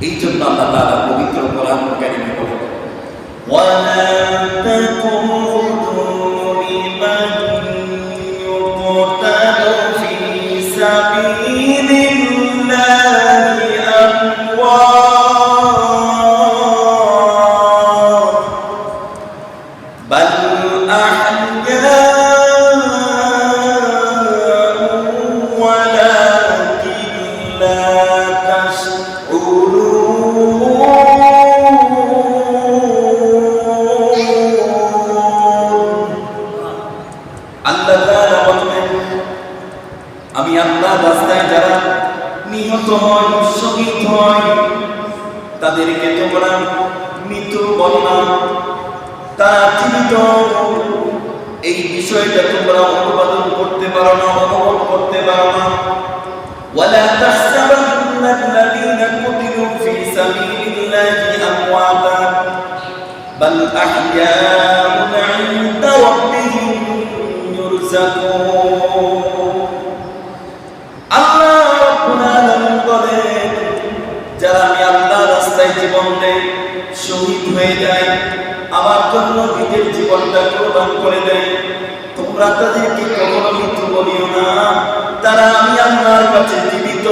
এই জন্য আল্লাহ তাআলা পবিত্র কোরআন কারীমে বলেন, ওয়ালা তাকুনু লিমান ইউকতালু ফি সাবিলিল্লাহি আমওয়াত বাল আমি আল্লাহ রাস্তায় যারা নিহত হয়, শহীদ হয়, তাদেরকে তোমরা মৃত বলো না, তারা জীবিত। এই বিষয়টা তোমরা অনুবাদন করতে পারো না, অনুভব করতে পারো না। ওয়ালা তাহসাবান্নাল্লাযীনা কুতিলু ফী সাবিলিল্লাহি আমওয়াতা বাল আহইয়াউন 'ইনদা রাব্বিহিম ইউরযাকুন। যারা আমি আল্লাহর রাস্তায় জীবন দেয়, শহীদ হয়ে যায়, আমার জন্য নিজের জীবনটা কোরবান করে দেয়, তোমরা তাদেরকে কখনো মৃত্যু বলিও না। তারা আমি আল্লাহর কাছে জীবিত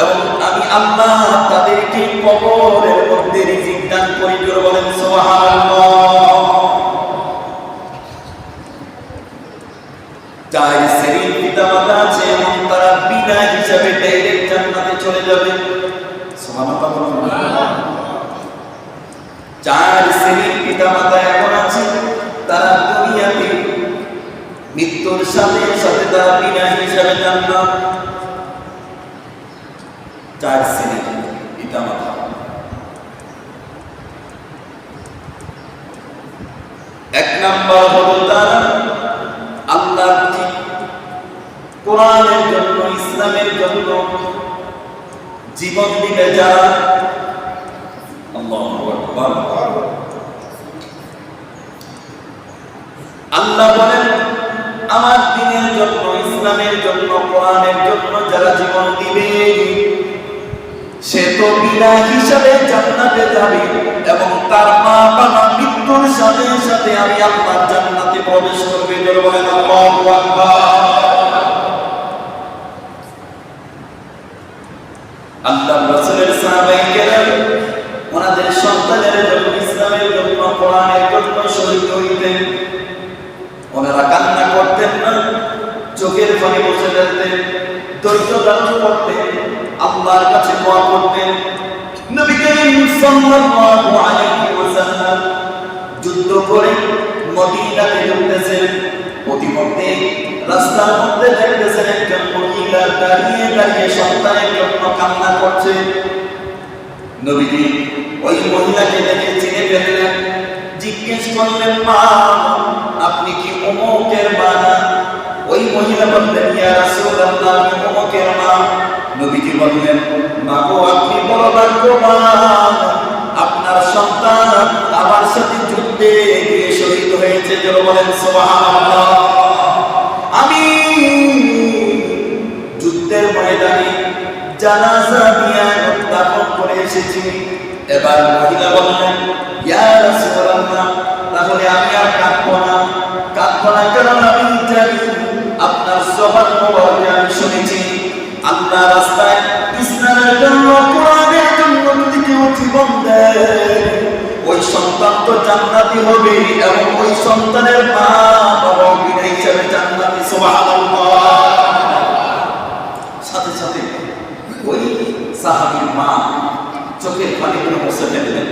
এবং আমি আল্লাহ তাদেরকে কবরের মধ্যে রিজিক দান করি। জোরে বলেন সুবহানাল্লাহ। চার শ্রেণীর পিতামাতা আছে এবং তারা বিনা হিসাবে ডাইরেক্ট জান্নাতে চলে যাবে। সুবহানাল্লাহ। চার শ্রেণীর পিতামাতা এমন আছে তারা দুনিয়াতে মৃত্যুর সাথে সাথে তারা বিনা হিসাবে জান্নাত। চার শ্রেণীর পিতামাতা। এক নাম্বার হলো তারা আল্লাহর কোরআনের জন্য, ইসলামের জন্য জীবন দিতে যারা। আল্লাহু আকবার। আল্লাহ বলেন আমার দ্বীনের জন্য, ইসলামের জন্য, কোরআনের জন্য যারা জীবন দিবে সে তো বিনা হিসাবে জান্নাতে যাবে এবং তার মা বাবা মৃত্যুর সাথে সাথে আমি আল্লাহর জান্নাতে প্রবেশ করবে। জোরে বলেন আল্লাহু আকবার। আল্লাহর রাসূলের সাহাবায়ে কেরাম ওনাদের সন্তানের জন্য, ইসলামের জন্য, কোরআনের জন্য শহীদ হইতেন। ওনারা কান্না করতেন না, চোখের পানি মুছে ফেলতেন, ধৈর্য ধারণ করতেন, আল্লাহর কাছে দোয়া করতেন। নবী করিম সাল্লাল্লাহু আলাইহি ওয়াসাল্লাম যুদ্ধ করে মদিনাতে ঢুকতেছেন। প্রতিমধ্যে রাস্তার মধ্যে দেখতেছেন একজন মহিলা দাঁড়িয়ে দাঁড়িয়ে সন্তানের জন্য কান্না করছে। নবীজি ওই মহিলাকে দেখে চিনে ফেললেন, জিজ্ঞেস করলেন, মা আপনি কি অমুকের মা? ওই মহিলা বললেন, ইয়া রাসূলুল্লাহ আমি অমুকের মা। নবীজি বললেন, মা গো আপনি বড় ভাগ্যবান, আপনার সন্তান আমার সাথে যুদ্ধে গিয়ে শহীদ হয়েছে। জোরে বলেন সুবহানাল্লাহ। আমি যুদ্ধের ময়দানে জানাজা নিয়ে দাফন করে এসেছি। এবার মহিলা বললেন, ইয়া রাসূলুল্লাহ তাহলে আমি আর কাঁদবো না, কারণ আমি জানি আপনার জবান মোবারকে আমি শুনেছি আল্লাহ রাস্তায় ইসলামের জন্য, কোরআনের জন্য যদি কেউ জীবন দেয় ওই সন্তান তো জান্নাতি হবে এবং ওই সন্তানের মা বাবা বিনা হিসাবে জান্নাতি। সুবহানাল্লাহ। সাথে সাথে ওই সাহাবীর মা চোখের পানিগুলো মুছে ফেললেন।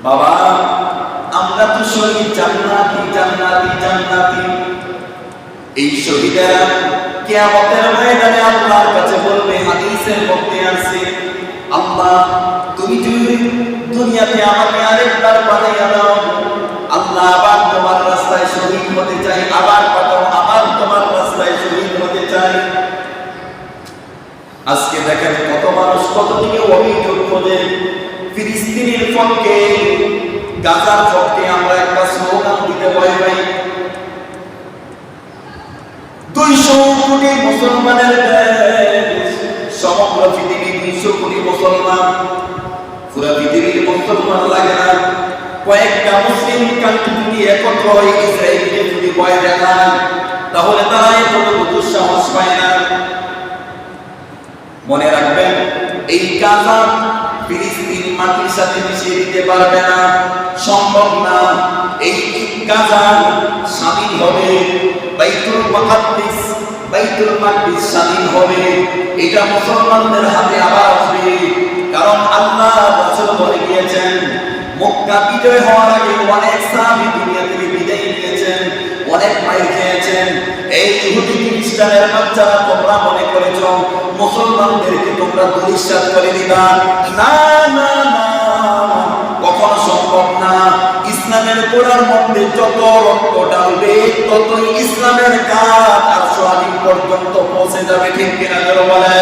বাবা আমরা তো শহীদ, জান্নাতি জান্নাতি জান্নাতি। এই শহীদেরা কিয়ামতের ময়দানে আল্লাহর কাছে বলবে, হাদিসের মধ্যে আছে, আল্লাহ তুমি যদি দুনিয়াতে আমাকে আরেকবার পাঠাইয়া দাও, আল্লাহ আবার তোমার রাস্তায় শহীদ হতে চাই, আবার পাঠাও, আবার তোমার রাস্তায় শহীদ হতে চাই। আজকে দেখেন কত মানুষ কত দিকে অভিযোগ করে ফিলিস্তিনের পক্ষে, গাজার পক্ষে আমরা একটা স্লোগান দিতে ভয় পাই। 200 কোটি মুসলমানের দেশ, সব পুরো পৃথিবী 200 কোটি মুসলমান, পুরো পৃথিবীর মুসলমান লাগে না, কয়েকটা মুসলিম কান্ট্রি যদি একত্র হয়ে ইসরায়েলকে যদি ভয় দেখায় তাহলে তারা এতটুকু দুঃসাহস পায় না। মনে রাখবেন, এই গাজা ফিলিস্তিন মাটির সাথে মিশিয়ে দিতে পারবে না, সম্ভব না। এই গাজা স্বাধীন হবে, বাইতুল মাকদিস স্বাধীন হবে, এটা মুসলমানদের হাতে আবার আসবে। কারণ আল্লাহ রাসূল বলে গিয়েছেন, মক্কা বিজয় হওয়ার আগে অনেক সাহাবী দুনিয়া থেকে বিদায় নিয়েছেন, অনেক মাইর খেয়েছেন। এই ইহুদি খ্রিস্টানের বাচ্চারা তোমরা মনে করেছ মুসলমানদেরকে তোমরা দুলিশাত করে দিবা, না না না, কখনো সম্ভব না। ইসলামের গোড়ার মধ্যে যত রক্ত ঢালবে ততই ইসলামের কাজ আর স্বাধীন পর্যন্ত পৌঁছে যাবে, ঠিক কিনা বলে?